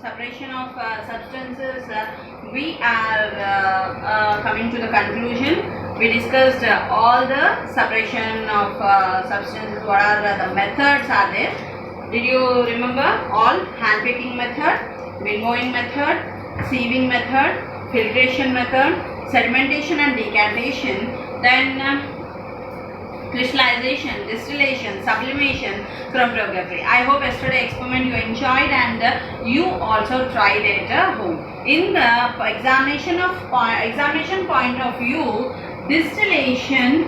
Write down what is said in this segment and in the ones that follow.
separation of substances, we are coming to the conclusion. We discussed all the separation of substances. What are the methods are there? Did you remember all? Hand picking method, winnowing method, sieving method, filtration method, sedimentation and decantation, then crystallization, distillation, sublimation, chromatography. I hope yesterday experiment you enjoyed and you also tried it at home. In the examination point of view, distillation,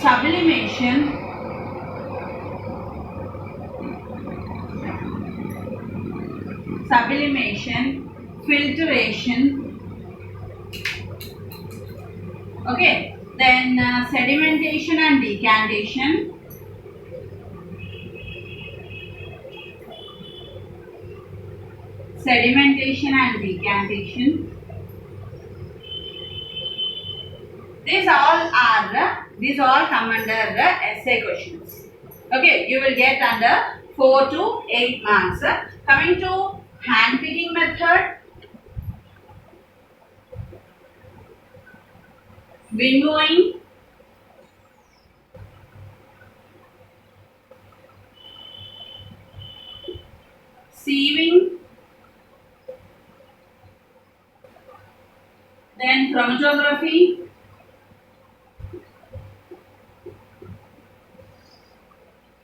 sublimation, filtration, okay, then sedimentation and decantation, these all come under essay questions. Okay, you will get under 4 to 8 marks. Coming to hand picking method, winnowing, sieving, then chromatography,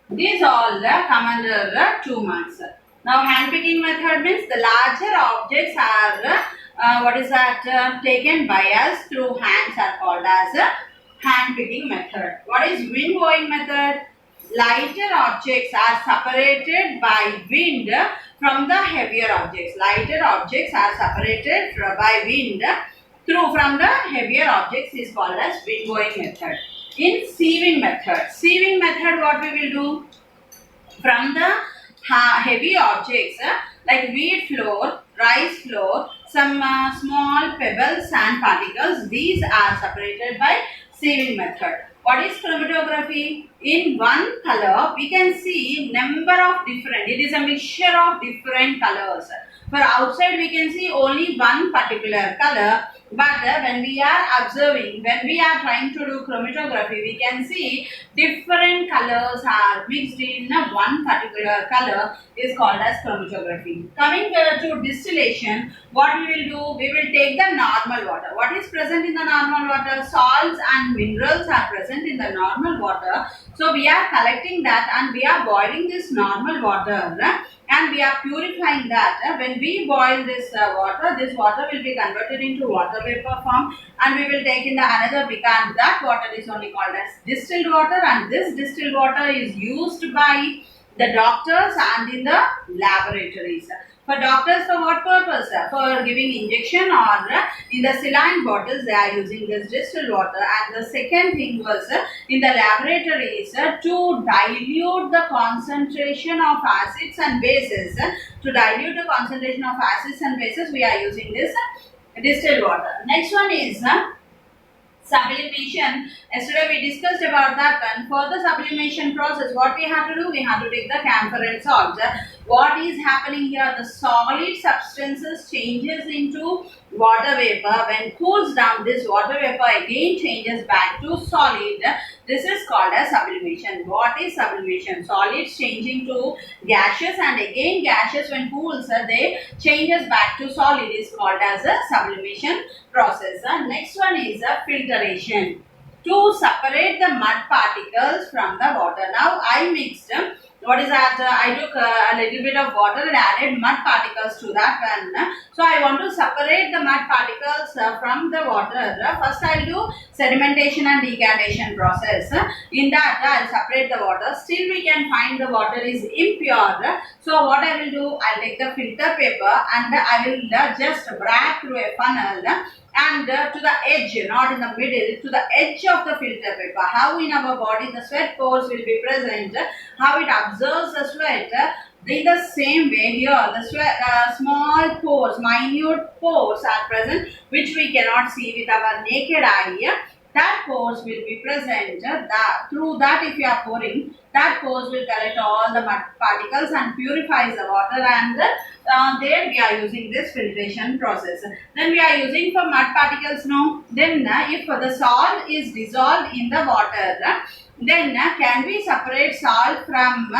these all come under 2 marks. Now hand picking method means the larger objects are taken by us through hands are called as hand picking method. What is winnowing method? Lighter objects are separated by wind from the heavier objects. Lighter objects are separated by wind from the heavier objects is called as winnowing method. In sieving method what we will do? From the heavy objects like wheat flour, rice flour, some small pebbles, sand particles, these are separated by sieving method. What is chromatography? In one color we can see number of different, it is a mixture of different colors. For outside we can see only one particular color, but when we are observing, when we are trying to do chromatography, we can see different colors are mixed in one particular color is called as chromatography. Coming to distillation, what we will do? We will take the normal water. What is present in the normal water? Salts and minerals are present in the normal water. So we are collecting that and we are boiling this normal water and we are purifying that. When we boil this water will be converted into water vapor form and we will take in the another because that water is only called as distilled water, and this distilled water is used by the doctors and in the laboratories. For doctors, for what purpose? For giving injection or in the saline bottles they are using this distilled water. And the second thing was in the laboratories to dilute the concentration of acids and bases. To dilute the concentration of acids and bases we are using this distilled water. Next one is sublimation. Yesterday we discussed about that one. For the sublimation process, what we have to do? We have to take the camphor and salt. What is happening here? The solid substances changes into water vapor. When cools down, this water vapor again changes back to solid. This is called as sublimation. What is sublimation? Solids changing to gaseous and again gaseous when cools, they changes back to solid is called as a sublimation process. Next one is a filtration. To separate the mud particles from the water. Now I mixed, what is that? I took a little bit of water and added mud particles to that one. So I want to separate the mud particles from the water. First I will do sedimentation and decantation process. In that I will separate the water. Still we can find the water is impure. So what I will do? I will take the filter paper and I will just drag through a funnel and to the edge, not in the middle, to the edge of the filter paper. How in our body the sweat pores will be present, how it absorbs the sweat. In the same way here, the sweat, small pores, minute pores are present which we cannot see with our naked eye. that pores will be present. That through that, if you are pouring, that pores will collect all the mud particles and purifies the water, and there we are using this filtration process. Then we are using for mud particles now. Then if the salt is dissolved in the water, then can we separate salt from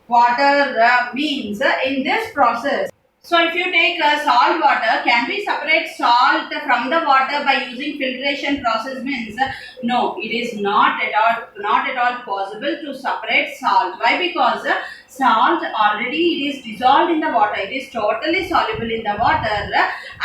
water means in this process. So if you take salt water, can we separate salt from the water by using filtration process means? No, it is not at all possible to separate salt. Why? Because salt already it is dissolved in the water. It is totally soluble in the water,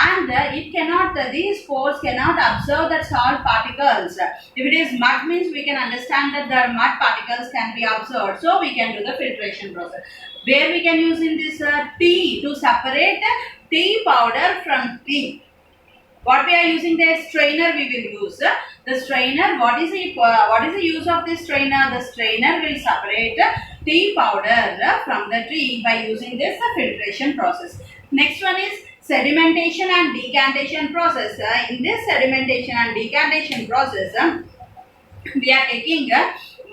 and it cannot, these pores cannot absorb the salt particles. If it is mud means we can understand that the mud particles can be absorbed. So we can do the filtration process. Where we can use in this tea to separate tea powder from tea. What we are using the strainer we will use. The strainer, what is the use of this strainer? The strainer will separate tea powder from the tea by using this filtration process. Next one is sedimentation and decantation process. In this sedimentation and decantation process, we are taking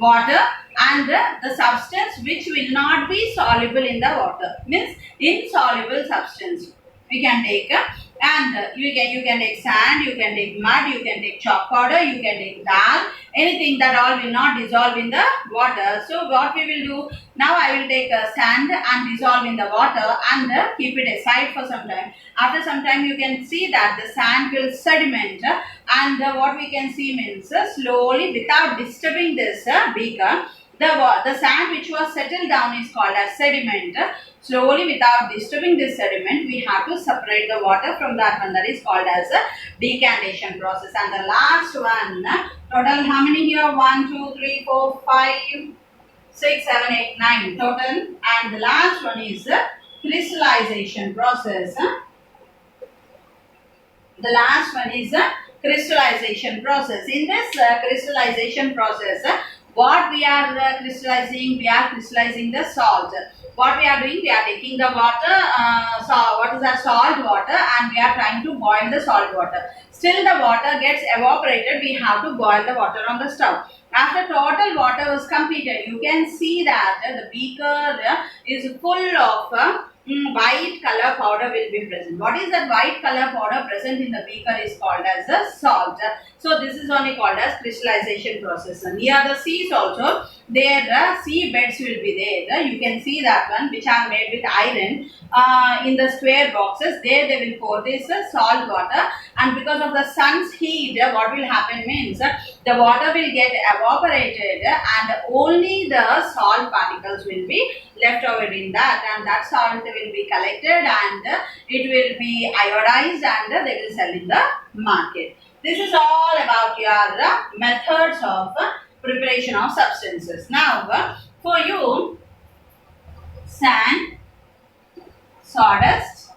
water and the substance which will not be soluble in the water, means insoluble substance we can take, and you can take sand, you can take mud, you can take chalk powder, you can take dal, anything that all will not dissolve in the water. So what we will do now, I will take sand and dissolve in the water and keep it aside for some time. After some time you can see that the sand will sediment, and what we can see means slowly without disturbing this beaker, the sand which was settled down is called as sediment. Slowly without disturbing this sediment, we have to separate the water from that one, that is called as a decantation process. And the last one, total how many here? 1, 2, 3, 4, 5, 6, 7, 8, 9 total. And the last one is crystallization process. The last one is crystallization process. In this crystallization process, what we are crystallizing? We are crystallizing the salt. What we are doing? We are taking the water, what is that? Salt water, and we are trying to boil the salt water. Still the water gets evaporated, we have to boil the water on the stove. After total water was completed, you can see that the beaker is full of white color powder will be present. What is that white color powder present in the beaker is called as the salt. So this is only called as crystallization process. And near the seas also, there sea beds will be there. You can see that one which are made with iron in the square boxes. There they will pour this salt water, and because of the sun's heat, what will happen means the water will get evaporated and only the salt particles will be left over in that, and that salt will be collected and it will be iodized and they will sell in the market. This is all about your methods of preparation of substances. Now for you, sand, sawdust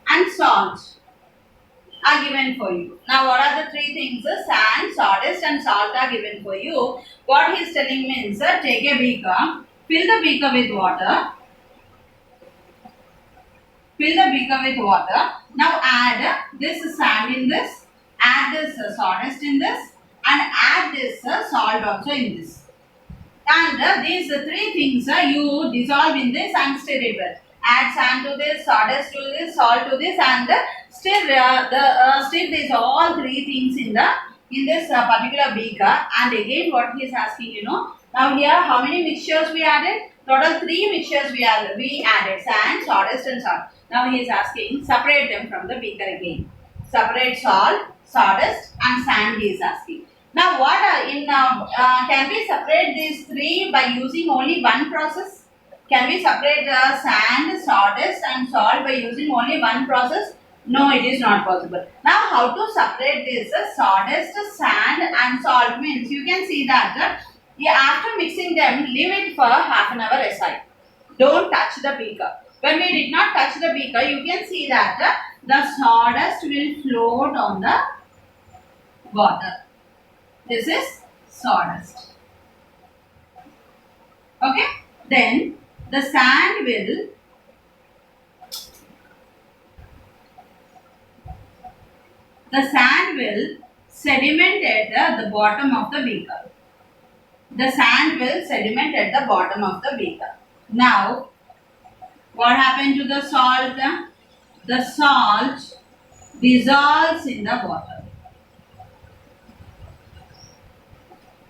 and salt are given for you. Now what are the three things? Sand, sawdust and salt are given for you. What he is telling means, take a beaker, fill the beaker with water. Fill the beaker with water. Now add this sand in this, add this sawdust in this, and add this salt also in this. And these three things you dissolve in this and stir it well. Add sand to this, sawdust to this, salt to this, and stir these all three things in this particular beaker. And again, what he is asking, now here how many mixtures we added? Total 3 mixtures we added, sand, sawdust and salt. Now he is asking, separate them from the beaker again. Separate salt, sawdust and sand he is asking. Now what can we separate these 3 by using only one process? Can we separate sand, sawdust and salt by using only one process? No, it is not possible. Now how to separate this sawdust, sand and salt means, you can see that after mixing them, leave it for half an hour aside. Don't touch the beaker. When we did not touch the beaker, you can see that the sawdust will float on the water. This is sawdust. Okay. Then the sand will sand will sediment at the bottom of the beaker. The sand will sediment at the bottom of the beaker. Now, what happened to the salt? The salt dissolves in the water.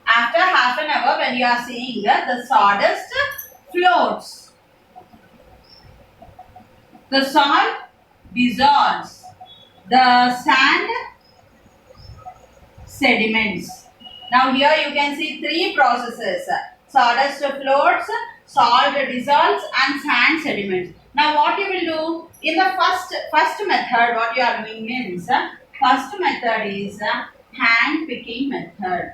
After half an hour, when you are seeing the sawdust floats. The salt dissolves. The sand sediments. Now here you can see three processes. Sawdust floats, salt dissolves and sand sediments. Now what you will do in the first method, what you are doing means, first method is hand picking method.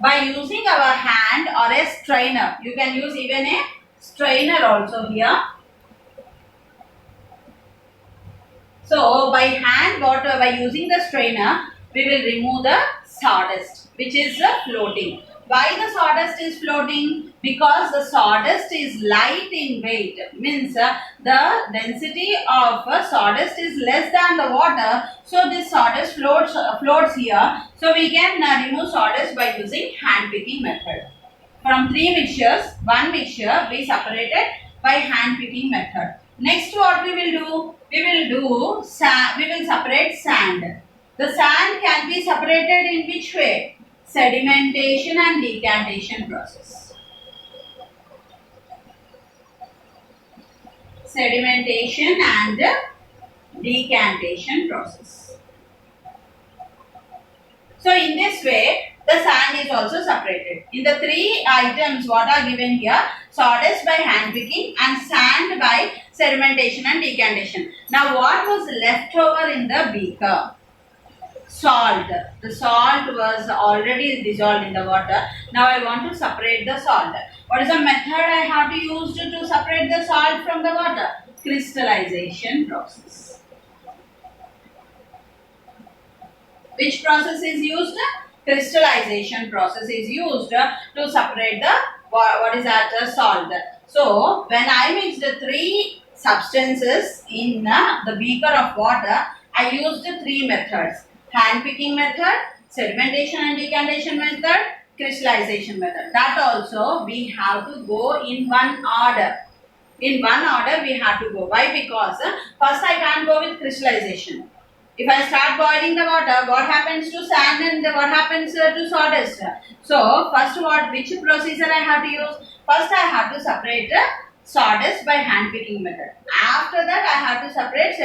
By using our hand or a strainer, you can use even a strainer also here. So by hand by using the strainer, we will remove the sawdust which is floating. Why the sawdust is floating? Because the sawdust is light in weight, means the density of sawdust is less than the water. So this sawdust floats here. So we can remove sawdust by using hand picking method. From three mixtures, one mixture we separated by hand picking method. Next what we will do? We will separate sand. The sand can be separated in which way? Sedimentation and decantation process. Sedimentation and decantation process. So in this way, the sand is also separated. In the three items what are given here, sawdust by hand picking and sand by sedimentation and decantation. Now what was left over in the beaker? Salt. The salt was already dissolved in the water. Now I want to separate the salt. What is the method I have to use to separate the salt from the water? Crystallization process. Which process is used? Crystallization process is used to separate the salt. So when I mixed the three substances in the beaker of water, I used three methods: hand picking method, sedimentation and decantation method, crystallization method. That also we have to go in one order. In one order we have to go. Why? Because first I can't go with crystallization. If I start boiling the water, what happens to sand and what happens to sawdust? So first which procedure I have to use? First I have to separate sawdust by hand picking method. After that I have to separate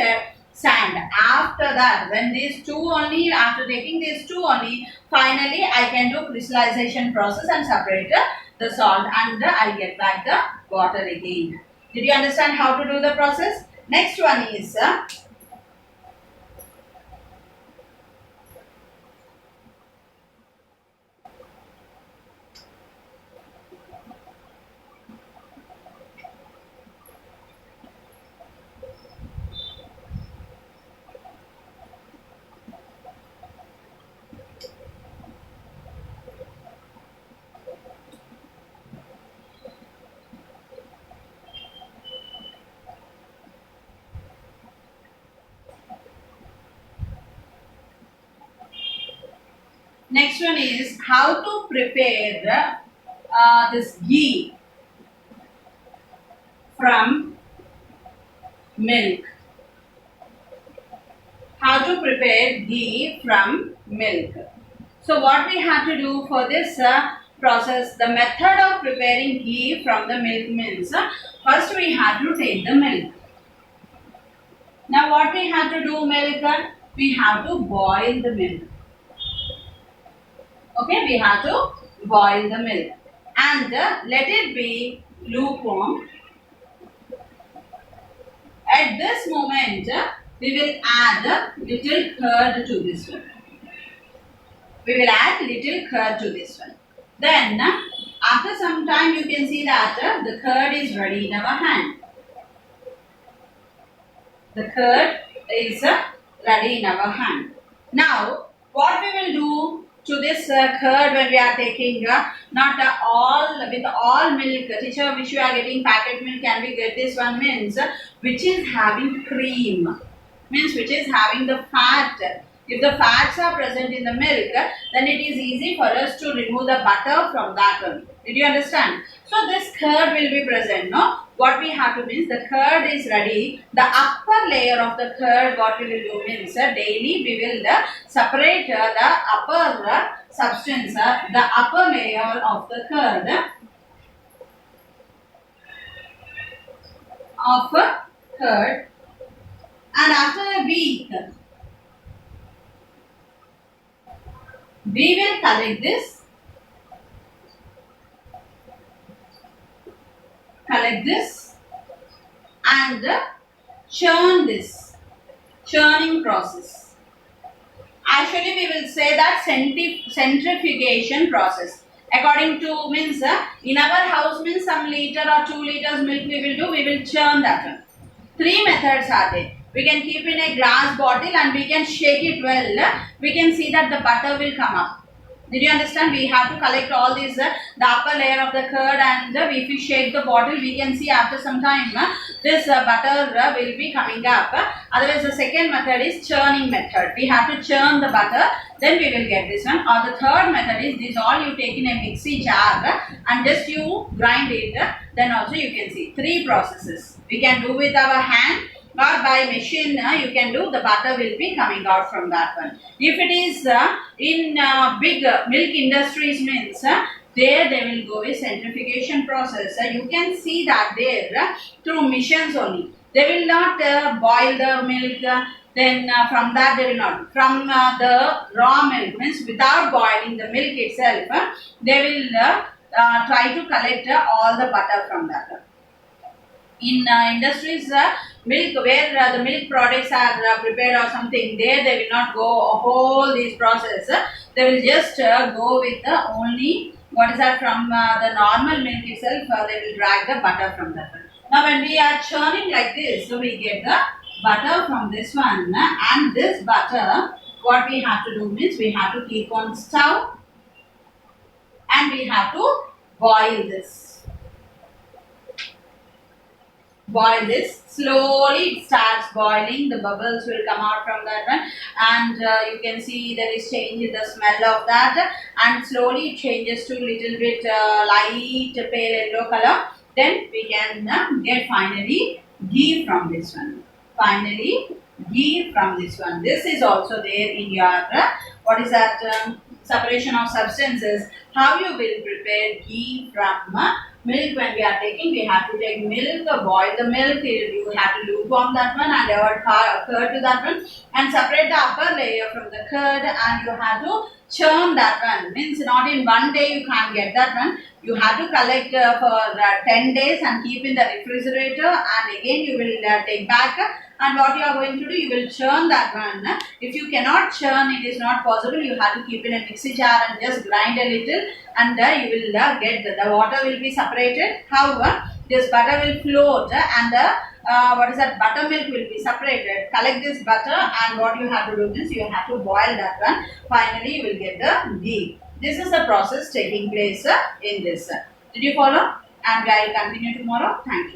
sand. After that, when these two only, after taking these two only, finally I can do crystallization process and separate the salt, and I get back the water again. Did you understand how to do the process? Next one is how to prepare this ghee from milk. How to prepare ghee from milk. So what we have to do for this process, the method of preparing ghee from the milk means first we have to take the milk. Now what we have to do milk? We have to boil the milk. Okay, we have to boil the milk and let it be lukewarm. At this moment, we will add little curd to this one. We will add little curd to this one. Then, after some time, you can see that the curd is ready in our hand. The curd is ready in our hand. Now, what we will do to this curd when we are taking not all with all milk. Teacher, which you are getting packet milk, can we get this one? Means which is having cream, means which is having the fat. If the fats are present in the milk, then it is easy for us to remove the butter from that one. Did you understand? So this curd will be present, no? What we have to means the curd is ready. The upper layer of the curd, what we will do means daily we will separate the upper substance, the upper layer of the curd and after a week we will collect this and churn this, churning process. Actually we will say that centrifugation process. According to means in our house means some liter or 2 liters milk we will do, we will churn that one. 3 methods are there. We can keep in a glass bottle and we can shake it well. We can see that the butter will come up. Did you understand? We have to collect all these, the upper layer of the curd, and if we shake the bottle, we can see after some time this butter will be coming up. Otherwise, the second method is churning method. We have to churn the butter, then we will get this one. Or the third method is this all you take in a mixie jar and just you grind it. Then also you can see 3 processes. We can do with our hand, or by machine you can do, the butter will be coming out from that one. If it is in big milk industries means there they will go with centrifugation process. You can see that there through missions only. They will not boil the milk, then from that they will not. From the raw milk means without boiling the milk itself, they will try to collect all the butter from that. In industries, milk where the milk products are prepared or something, there they will not go whole this process. They will just go with the only what is that from the normal milk itself. They will drag the butter from that one. Now when we are churning like this, so we get the butter from this one, and this butter, what we have to do means we have to keep on stove and we have to boil this. Boil this slowly, it starts boiling, the bubbles will come out from that one, and you can see there is change in the smell of that, and slowly it changes to little bit light pale yellow color. Then we can get finally ghee from this one. Finally ghee from this one. This is also there in your what is that separation of substances. How you will prepare ghee from milk when we are taking? We have to take milk, boil the milk, you have to lukewarm that one and add curd to that one and separate the upper layer from the curd, and you have to churn that one. Means not in one day you can't get that one. You have to collect for 10 days and keep in the refrigerator, and again you will take back, and what you are going to do, you will churn that one. If you cannot churn, it is not possible, you have to keep in a mixie jar and just grind a little, and you will get the water will be separated. However, this butter will float and what is that buttermilk will be separated. Collect this butter, and what you have to do is you have to boil that one. Finally, you will get the ghee. This is the process taking place in this. Did you follow? And I will continue tomorrow. Thank you.